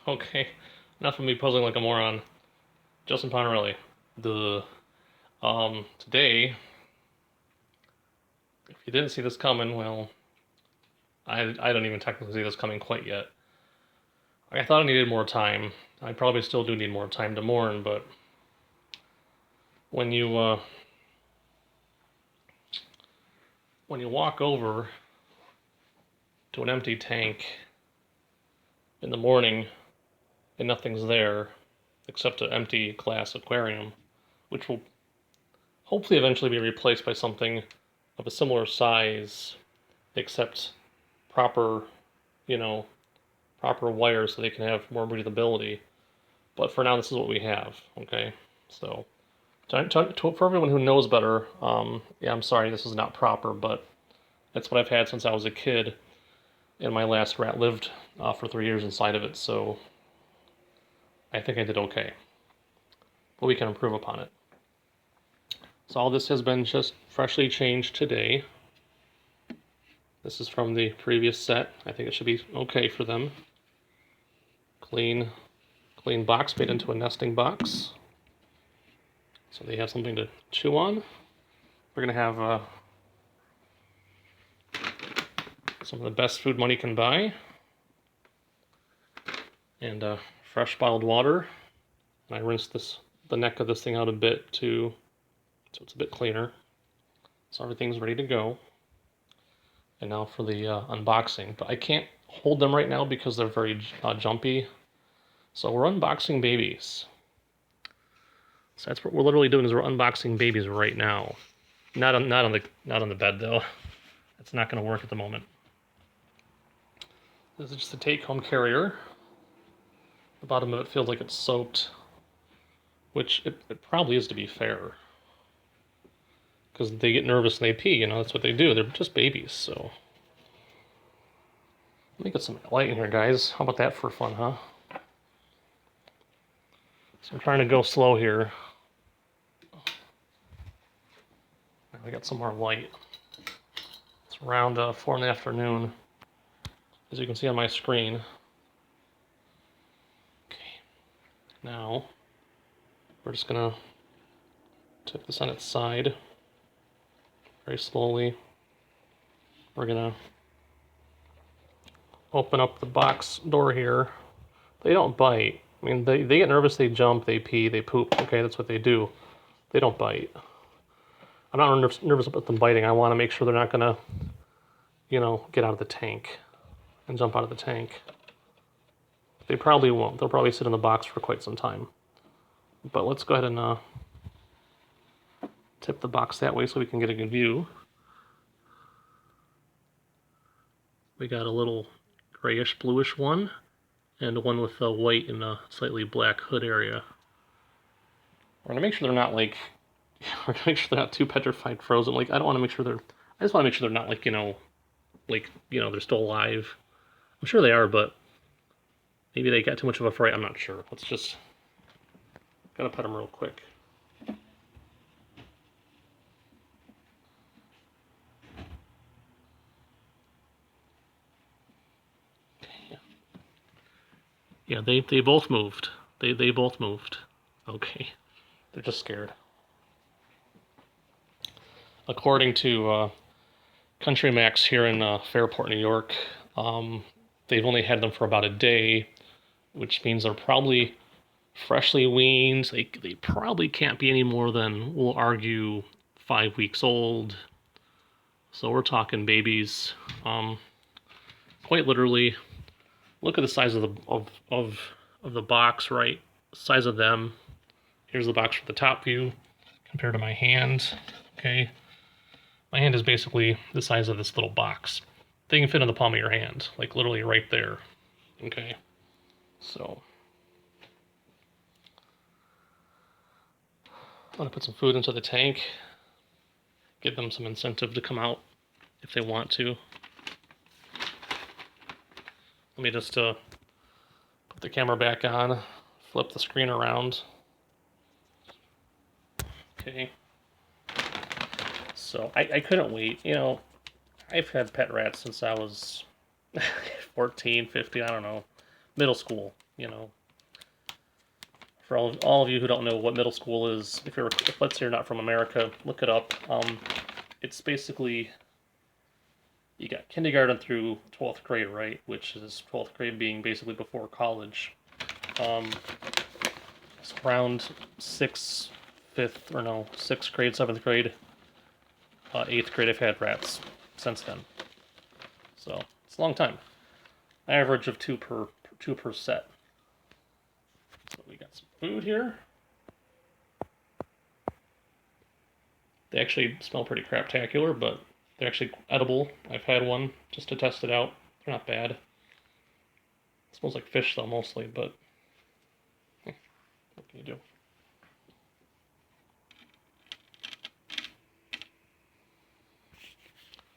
Okay, enough of me puzzling like a moron. Justin Ponarelli. Today, if you didn't see this coming, well, I don't even technically see this coming quite yet. I thought I needed more time. I probably still do need more time to mourn, but when you when you walk over to an empty tank in the morning and nothing's there except an empty glass aquarium, which will hopefully eventually be replaced by something of a similar size, except proper, you know, proper wires so they can have more breathability. But for now, this is what we have. Okay, so for everyone who knows better, yeah, I'm sorry, this is not proper, but it's what I've had since I was a kid, and my last rat lived for 3 years inside of it. So I think I did okay, but we can improve upon it. So all this has been just freshly changed today. This is from the previous set. I think it should be okay for them. Clean box made into a nesting box. So they have something to chew on. We're gonna have some of the best food money can buy. And fresh bottled water. And I rinsed the neck of this thing out a bit so it's a bit cleaner. So everything's ready to go. And now for the unboxing. But I can't hold them right now because they're very jumpy. So we're unboxing babies. So that's what we're literally doing, is we're unboxing babies right now. Not on the bed though. That's not going to work at the moment. This is just a take-home carrier. The bottom of it feels like it's soaked, which it probably is, to be fair. Because they get nervous and they pee, that's what they do. They're just babies, so. Let me get some light in here, guys. How about that for fun, huh? So I'm trying to go slow here. Now we got some more light. It's around 4 in the afternoon, as you can see on my screen. Okay, now we're just gonna tip this on its side very slowly. We're gonna open up the box door here. They don't bite. I mean, they get nervous, they jump, they pee, they poop. Okay, that's what they do. They don't bite. I'm not nervous about them biting. I want to make sure they're not gonna, get out of the tank and jump out of the tank. They probably won't. They'll probably sit in the box for quite some time. But let's go ahead and tip the box that way so we can get a good view. We got a little grayish bluish one, and one with a white and a slightly black hood area. We're gonna make sure they're not we're gonna make sure they're not too petrified frozen. I don't want to make sure I just want to make sure they're not they're still alive. I'm sure they are, but maybe they got too much of a fright. I'm not sure. Let's just, gotta pet them real quick. Yeah, they both moved. They both moved. Okay. They're just scared. According to Country Max here in Fairport, New York, they've only had them for about a day, which means they're probably freshly weaned. They probably can't be any more than, we'll argue, 5 weeks old. So we're talking babies. Quite literally. Look at the size of the box, right? Size of them. Here's the box from the top view compared to my hand. Okay, my hand is basically the size of this little box. They can fit in the palm of your hand, like literally right there. Okay, so I'm gonna put some food into the tank. Give them some incentive to come out if they want to. Let me just put the camera back on, flip the screen around. Okay. So I couldn't wait. I've had pet rats since I was 14, 15, I don't know, middle school. you know, for all of you who don't know what middle school is, if let's say you're not from America, look it up. It's basically, you got kindergarten through 12th grade, right? Which is 12th grade being basically before college. It's around sixth grade, 7th grade, 8th grade. I've had rats since then, so it's a long time. Average of two per set. So we got some food here. They actually smell pretty craptacular, but they're actually edible. I've had one just to test it out. They're not bad. It smells like fish though, mostly, but what can you do?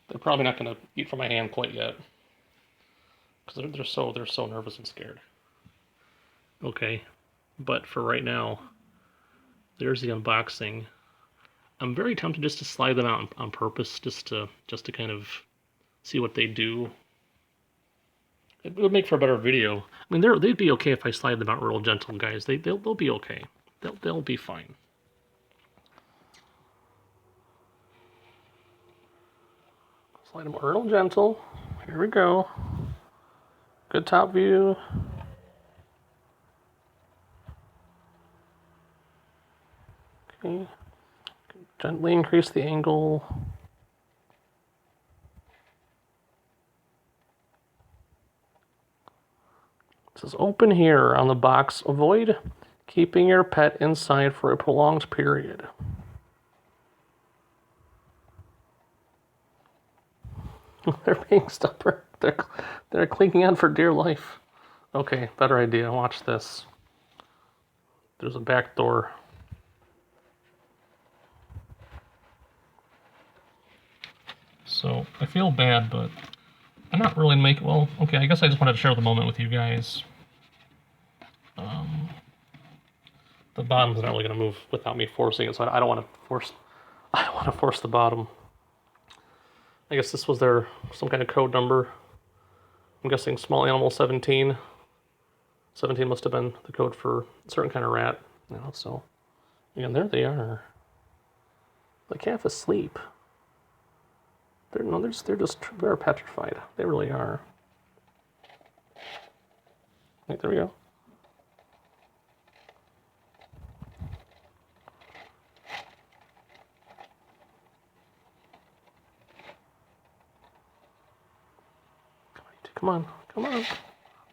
They're probably not going to eat from my hand quite yet, because they're so nervous and scared. Okay, but for right now, there's the unboxing. I'm very tempted just to slide them out on purpose, just to kind of see what they do. It would make for a better video. I mean, they'd be okay if I slide them out real gentle, guys. They'll be okay. They'll be fine. Slide them real gentle. Here we go. Good top view. Okay. Gently increase the angle. It says open here on the box. Avoid keeping your pet inside for a prolonged period. They're being stubborn. They're clinging on for dear life. Okay, better idea. Watch this. There's a back door. So I feel bad, but I'm not really making. Well, okay. I guess I just wanted to share the moment with you guys. The bottom's not really going to move without me forcing it, so I don't want to force. I don't want to force the bottom. I guess this was their some kind of code number. I'm guessing small animal 17. 17 must have been the code for a certain kind of rat. You know, so again, there they are. Like half asleep. They're petrified. They really are. Right, there we go. Come on, come on.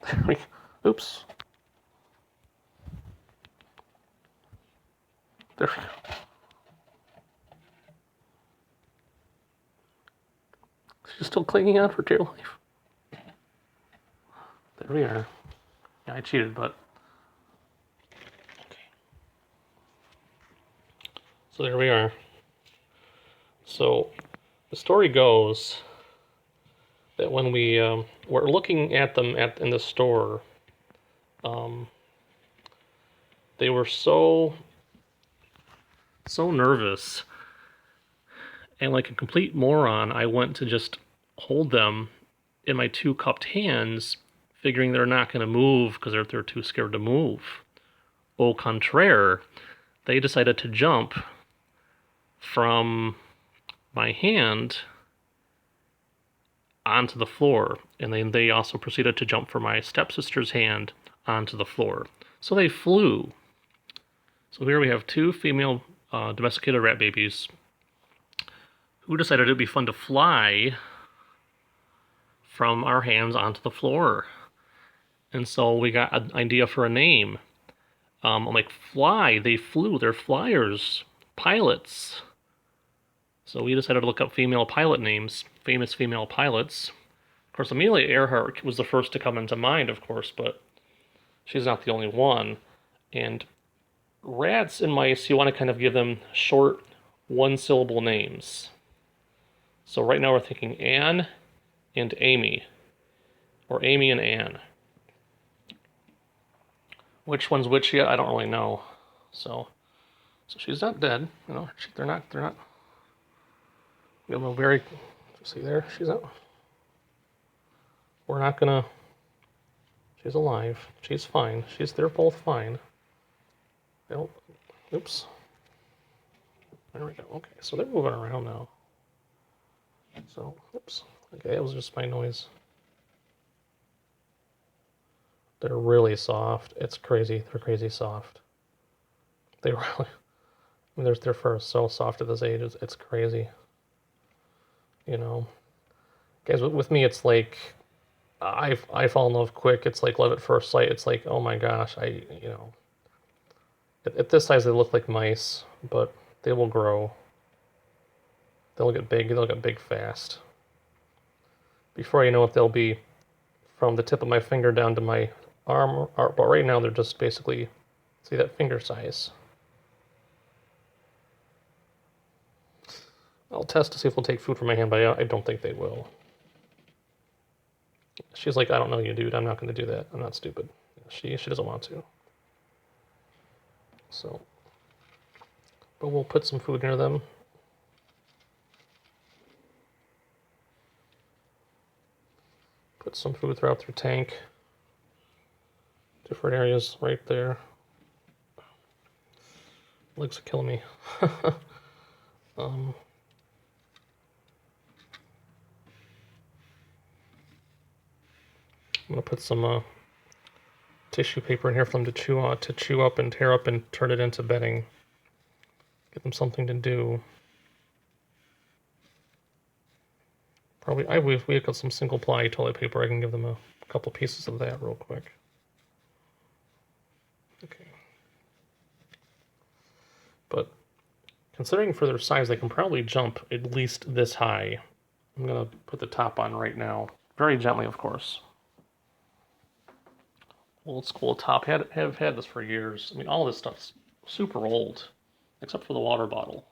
There we go. Oops. There we go. She's still clinging on for dear life. There we are. Yeah, I cheated, but okay. So there we are. So the story goes that when we were looking at them in the store, they were so nervous, and like a complete moron, I went to just hold them in my two cupped hands, figuring they're not going to move because they're too scared to move. Au contraire, they decided to jump from my hand onto the floor, and then they also proceeded to jump from my stepsister's hand onto the floor. So they flew. So here we have two female domesticated rat babies who decided it'd be fun to fly from our hands onto the floor. And so we got an idea for a name. I'm like, fly, they flew, they're flyers, pilots. So we decided to look up female pilot names, famous female pilots. Of course, Amelia Earhart was the first to come into mind, of course, but she's not the only one. And rats and mice, you want to kind of give them short, one-syllable names. So right now we're thinking Anne and Amy, or Amy and Anne. Which one's which yet? I don't really know. So she's not dead. You know, they're not. You know, very. See there, she's out. We're not gonna She's alive. She's fine. They're both fine. They oops. There we go. Okay, so they're moving around now. So, oops. Okay, it was just my noise. They're really soft. It's crazy. They're crazy soft. They really, I mean, their fur is so soft at this age. It's crazy. You know, guys, with me, it's like I fall in love quick. It's like love at first sight. It's like, oh my gosh, you know, at this size they look like mice, but they will grow. They'll get big. They'll get big fast. Before you know it, they'll be from the tip of my finger down to my arm. But right now they're just basically, see that finger size. I'll test to see if they'll take food from my hand, but I don't think they will. She's like, I don't know you, dude. I'm not going to do that. I'm not stupid. She doesn't want to. So, but we'll put some food near them. Put some food throughout their tank. Different areas right there. Legs are killing me. I'm gonna put some tissue paper in here for them to chew up and tear up and turn it into bedding. Get them something to do. Probably we got some single ply toilet paper. I can give them a couple pieces of that real quick. Okay. But considering for their size, they can probably jump at least this high. I'm gonna put the top on right now, very gently, of course. Old school top. Have had this for years. I mean, all this stuff's super old, except for the water bottle.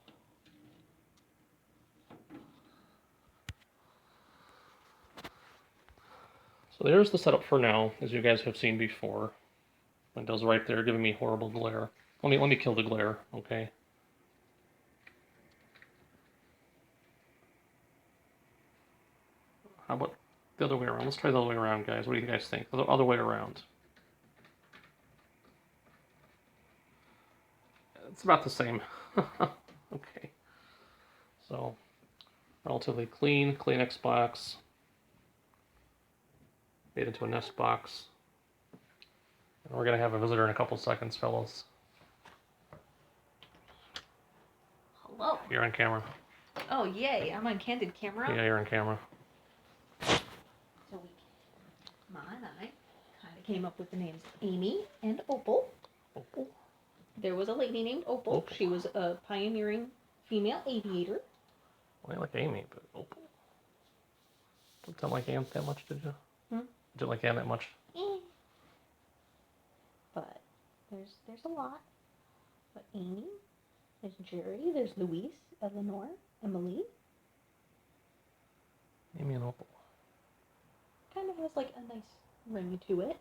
So there's the setup for now, as you guys have seen before. Windows right there, giving me horrible glare. Let me kill the glare, okay? How about the other way around? Let's try the other way around, guys. What do you guys think? The other way around. It's about the same. Okay. So, relatively clean Kleenex box. Made into a nest box. And we're gonna have a visitor in a couple seconds, fellas. Hello. You're on camera. Oh, yay. I'm on candid camera. Yeah, you're on camera. So Ma and I kind of came up with the names Amy and Opal. Opal? There was a lady named Opal. Opal. She was a pioneering female aviator. Well, I like Amy, but Opal? Didn't like Anne that much, did you? Didn't like Anne that much? But there's a lot. But Amy, there's Jerry, there's Louise, Eleanor, Emily. Amy and Opal. Kind of has like a nice ring to it.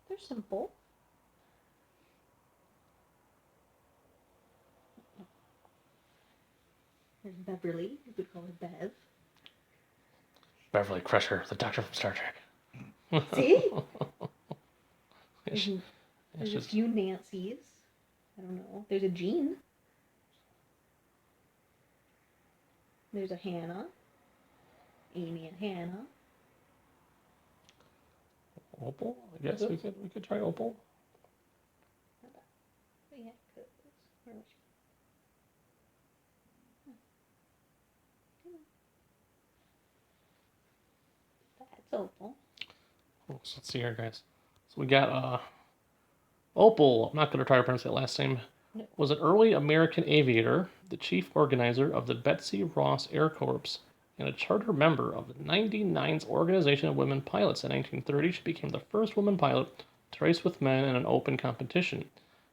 They're simple. There's Beverly, you could call her Bev. Beverly Crusher, the doctor from Star Trek. See? Yeah, There's a few Nancys. I don't know. There's a Jean. There's a Hannah. Amy and Hannah. Opal? I guess we could try Opal. Yeah, where was she? That's Opal. So let's see here, guys. So we got Opal. I'm not going to try to pronounce that last name. No. Was an early American aviator, the chief organizer of the Betsy Ross Air Corps, and a charter member of the 99's Organization of Women Pilots. In 1930, she became the first woman pilot to race with men in an open competition.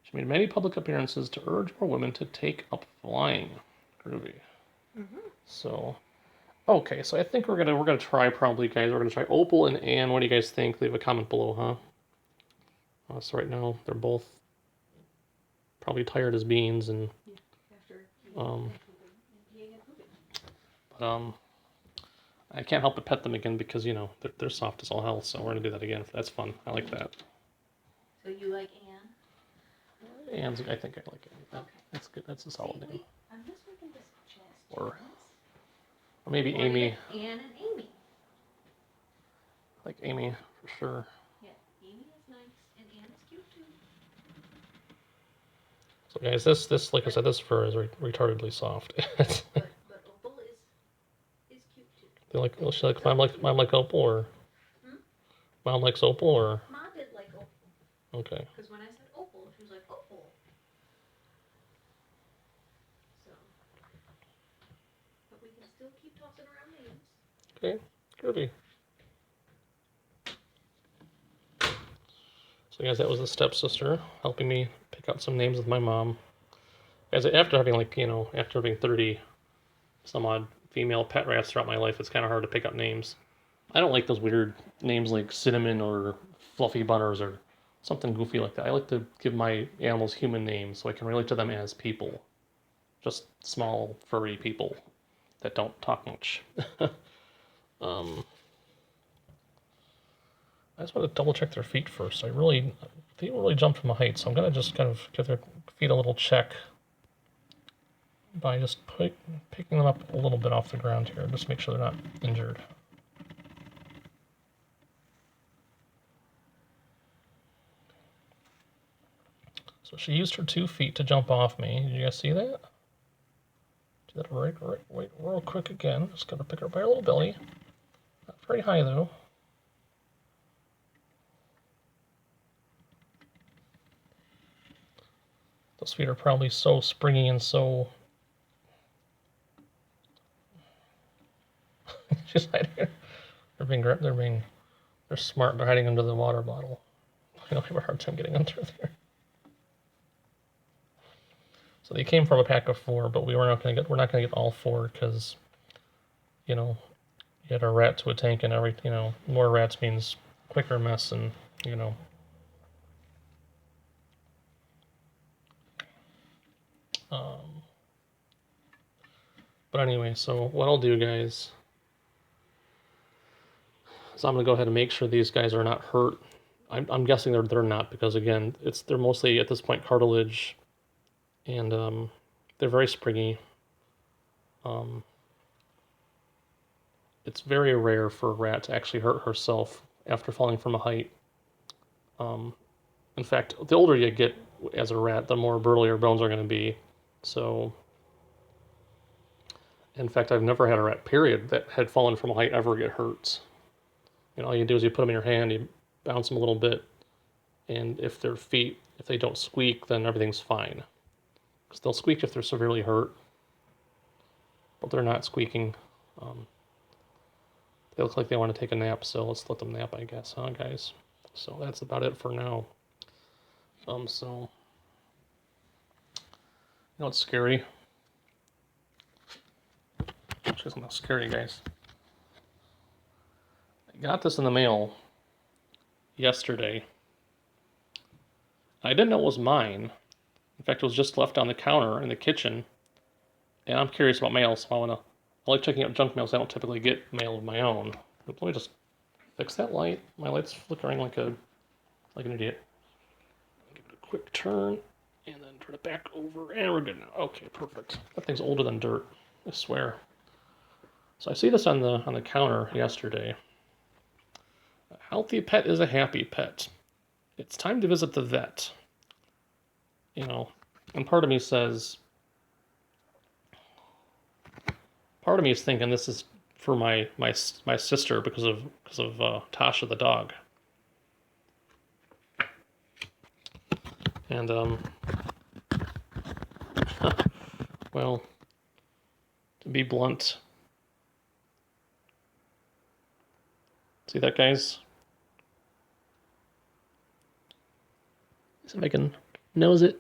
She made many public appearances to urge more women to take up flying. Groovy. So, okay, so I think we're gonna try probably, guys. We're gonna try Opal and Anne. What do you guys think? Leave a comment below, huh? So right now they're both probably tired as beans, and but I can't help but pet them again because, you know, they're soft as all hell, so we're going to do that again. That's fun. I like that. So you like Anne? And I think I like it. Okay. That's good. That's a solid name. I'm just making this Or suggestions. maybe Or Amy. even Anne and Amy. Like Amy, for sure. Yeah, Amy is nice and Anne is cute too. So guys, this like I said, this fur is retardedly soft. But Opal is cute too. They like, well, she like mom like Opal or Hmm? mom likes Opal or Ma did like Opal. okay. Because when I said Opal, she was like, Opal. So. But we can still keep tossing around names. Okay, Kirby. So guys, that was the stepsister helping me pick out some names with my mom. As after having like, you know, after having 30 some odd female pet rats throughout my life, it's kind of hard to pick out names. I don't like those weird names like Cinnamon or Fluffy Butters or something goofy like that. I like to give my animals human names so I can relate to them as people. Just small, furry people that don't talk much. I just want to double check their feet first. They really jumped from a height, so I'm gonna just kind of give their feet a little check by just picking them up a little bit off the ground here, just make sure they're not injured. So she used her 2 feet to jump off me. Did you guys see that? Do that right, real quick again. Just gotta pick her up by her little belly. Not very high though. Those feet are probably so springy and so. She's hiding. They're smart. They're hiding under the water bottle. I don't have a hard time getting under there. So they came from a pack of 4, but we're not gonna get all 4 because, you know, you had a rat to a tank and every, you know, more rats means quicker mess and, you know. But anyway, so what I'll do, guys, is I'm gonna go ahead and make sure these guys are not hurt. I'm guessing they're not because again, they're mostly at this point cartilage, and they're very springy. It's very rare for a rat to actually hurt herself after falling from a height. In fact, the older you get as a rat, the more brittle your bones are going to be. So, in fact, I've never had a rat, period, that had fallen from a height ever get hurt. You know, all you do is you put them in your hand, you bounce them a little bit, and if their feet, if they don't squeak, then everything's fine. Because they'll squeak if they're severely hurt, but they're not squeaking. They look like they want to take a nap, so let's let them nap, I guess, huh, guys? So that's about it for now. So, you know what's scary? Which isn't that scary, guys. I got this in the mail yesterday. I didn't know it was mine. In fact, it was just left on the counter in the kitchen. And I'm curious about mail, so I like checking out junk mail, so I don't typically get mail of my own. Let me just fix that light. My light's flickering like an idiot. Give it a quick turn, and then turn it back over, and we're good now. Okay, perfect. That thing's older than dirt, I swear. So I see this on the counter yesterday. A healthy pet is a happy pet. It's time to visit the vet. You know, and part of me says, part of me is thinking this is for my sister because of Tasha the dog. And well, to be blunt, see that, guys? See if I can nose it.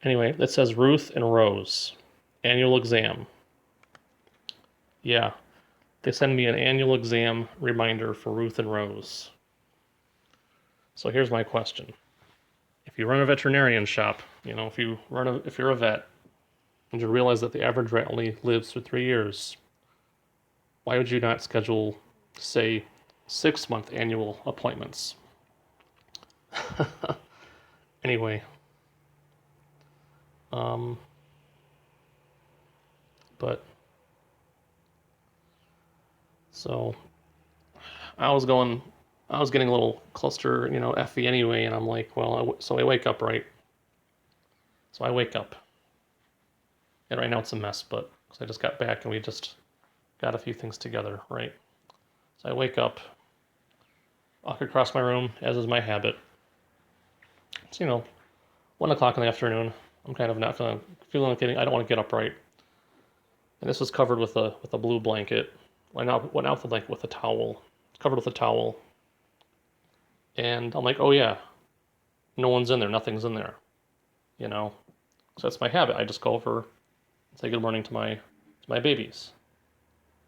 Anyway, it says Ruth and Rose, annual exam. Yeah, they send me an annual exam reminder for Ruth and Rose. So here's my question. if you run a veterinarian shop, if you're a vet, and you realize that the average rat only lives for 3 years, why would you not schedule, say, 6-month annual appointments? Anyway, but so I was getting a little cluster, effy anyway, and I'm like, well, so I wake up, right? So I wake up, and right now it's a mess, but because I just got back and we just got a few things together, right? So I wake up, walk across my room, as is my habit. It's 1 o'clock in the afternoon. I'm kind of not feeling like getting. I don't want to get up, right? And this was covered with a blue blanket. Went out with a towel. It's covered with a towel. And I'm like, oh yeah, no one's in there. Nothing's in there. So that's my habit. I just go over and say good morning to my babies,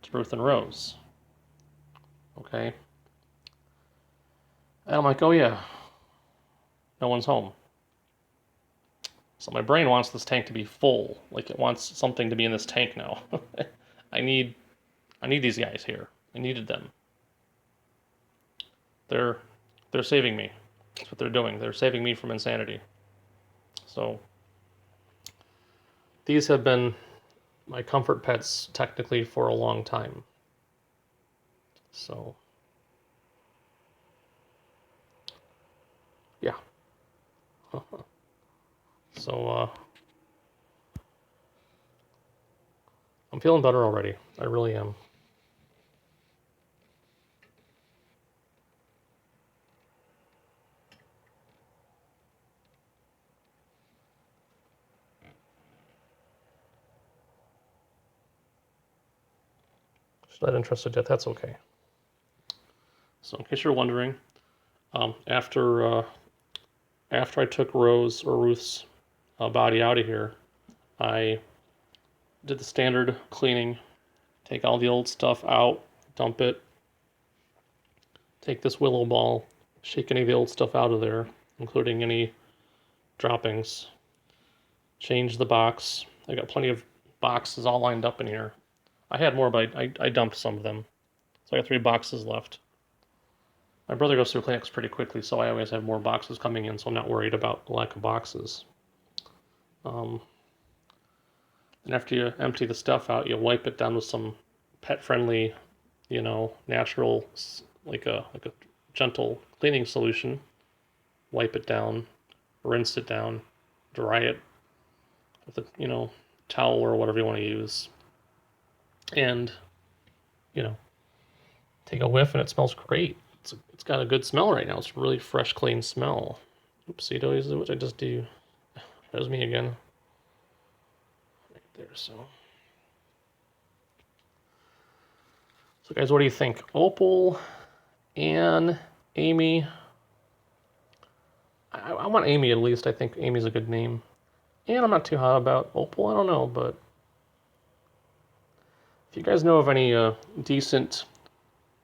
to Ruth and Rose. Okay. And I'm like, oh yeah, no one's home. So my brain wants this tank to be full. Like it wants something to be in this tank now. I need these guys here. I needed them. They're saving me. That's what they're doing. They're saving me from insanity. So these have been my comfort pets technically for a long time. So yeah. So I'm feeling better already. I really am. She's not interested yet. That's okay. So in case you're wondering, after I took Rose or Ruth's body out of here, I did the standard cleaning, take all the old stuff out, dump it, take this willow ball, shake any of the old stuff out of there, including any droppings, change the box. I got plenty of boxes all lined up in here. I had more, but I dumped some of them. So I got 3 boxes left. My brother goes through Kleenex pretty quickly, so I always have more boxes coming in, so I'm not worried about the lack of boxes. And after you empty the stuff out, you wipe it down with some pet-friendly, natural, like a gentle cleaning solution. Wipe it down, rinse it down, dry it with a towel or whatever you want to use, and take a whiff, and it smells great. It's got a good smell right now. It's a really fresh, clean smell. Oopsie daisies, what did I just do? That was me again. Right there, so guys, what do you think? Opal, Anne, Amy. I want Amy at least. I think Amy's a good name. And I'm not too hot about Opal. I don't know, but if you guys know of any decent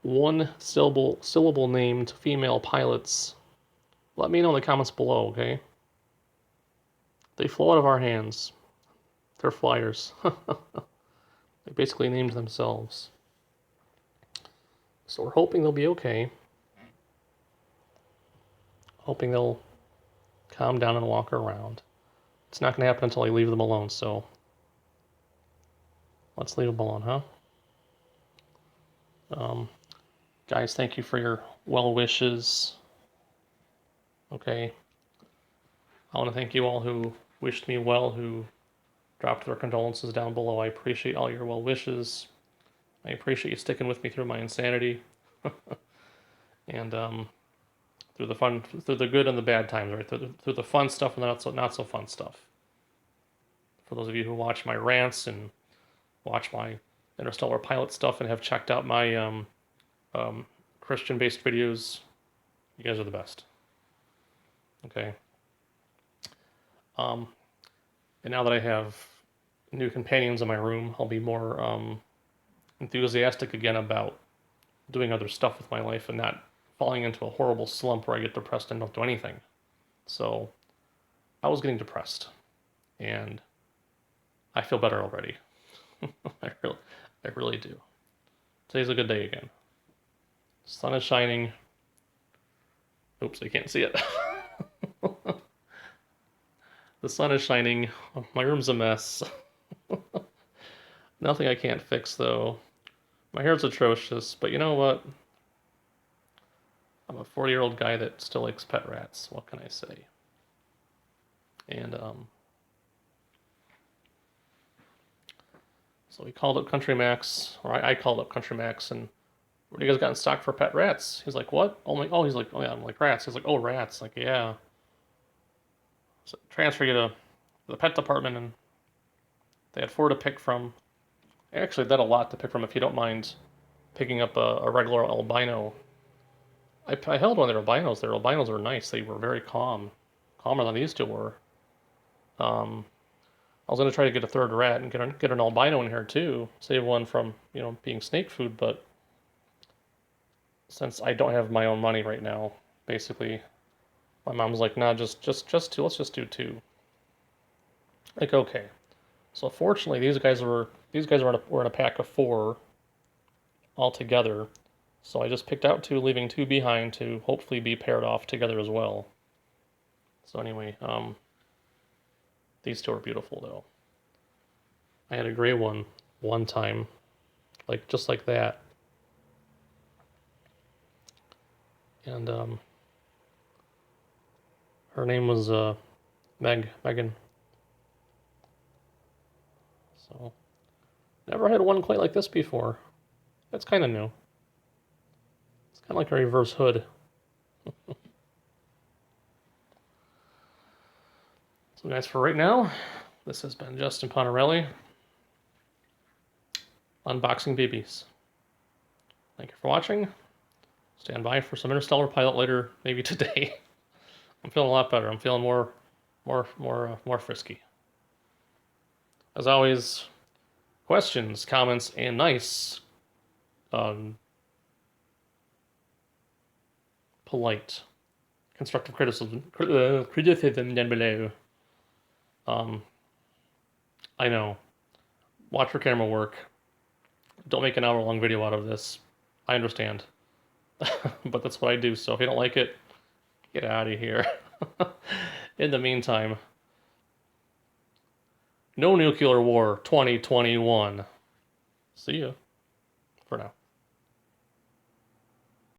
one-syllable named female pilots, let me know in the comments below, okay? They flow out of our hands. They're flyers. They basically named themselves. So we're hoping they'll be okay. Hoping they'll calm down and walk around. It's not going to happen until I leave them alone, so let's leave them alone, huh? Guys, thank you for your well wishes. Okay. I want to thank you all who wished me well, who dropped their condolences down below. I appreciate all your well wishes. I appreciate you sticking with me through my insanity. And through the good and the bad times, right? Through the fun stuff and the not so fun stuff. For those of you who watch my rants and watch my Interstellar Pilot stuff and have checked out my Christian-based videos, you guys are the best. Okay. And now that I have new companions in my room, I'll be more enthusiastic again about doing other stuff with my life and not falling into a horrible slump where I get depressed and don't do anything. So I was getting depressed, and I feel better already. I really do. Today's a good day again. Sun is shining. Oops, I can't see it. The sun is shining. My room's a mess. Nothing I can't fix, though. My hair's atrocious, but you know what? I'm a 40-year-old guy that still likes pet rats. What can I say? And, so we called up Country Max, or I called up Country Max, and what do you guys got in stock for pet rats? He's like, what? Oh, he's like, oh yeah, I'm like, rats. He's like, oh, rats. Like, yeah. So transfer you to the pet department, and they had 4 to pick from. Actually, that a lot to pick from if you don't mind picking up a regular albino. I held one of their albinos. Their albinos were nice. They were very calm, calmer than these two were. I was gonna try to get a third rat and get an albino in here too, save one from being snake food. But since I don't have my own money right now, basically, my mom's like, nah, just 2. Let's just do 2. Like, okay. So fortunately, these guys were in a pack of 4 all together. So I just picked out 2, leaving 2 behind to hopefully be paired off together as well. So anyway, these 2 are beautiful though. I had a gray one time, like just like that, and her name was Megan. So never had one quite like this before. That's kind of new. It's kind of like a reverse hood. So guys, for right now, this has been Justin Pontarelli unboxing BBs. Thank you for watching. Stand by for some Interstellar Pilot later, maybe today. I'm feeling a lot better. I'm feeling more frisky. As always, questions, comments, and nice, polite, constructive criticism down below. I know. Watch your camera work. Don't make an hour-long video out of this. I understand. But that's what I do, so if you don't like it, get out of here. In the meantime, no nuclear war 2021. See ya for now.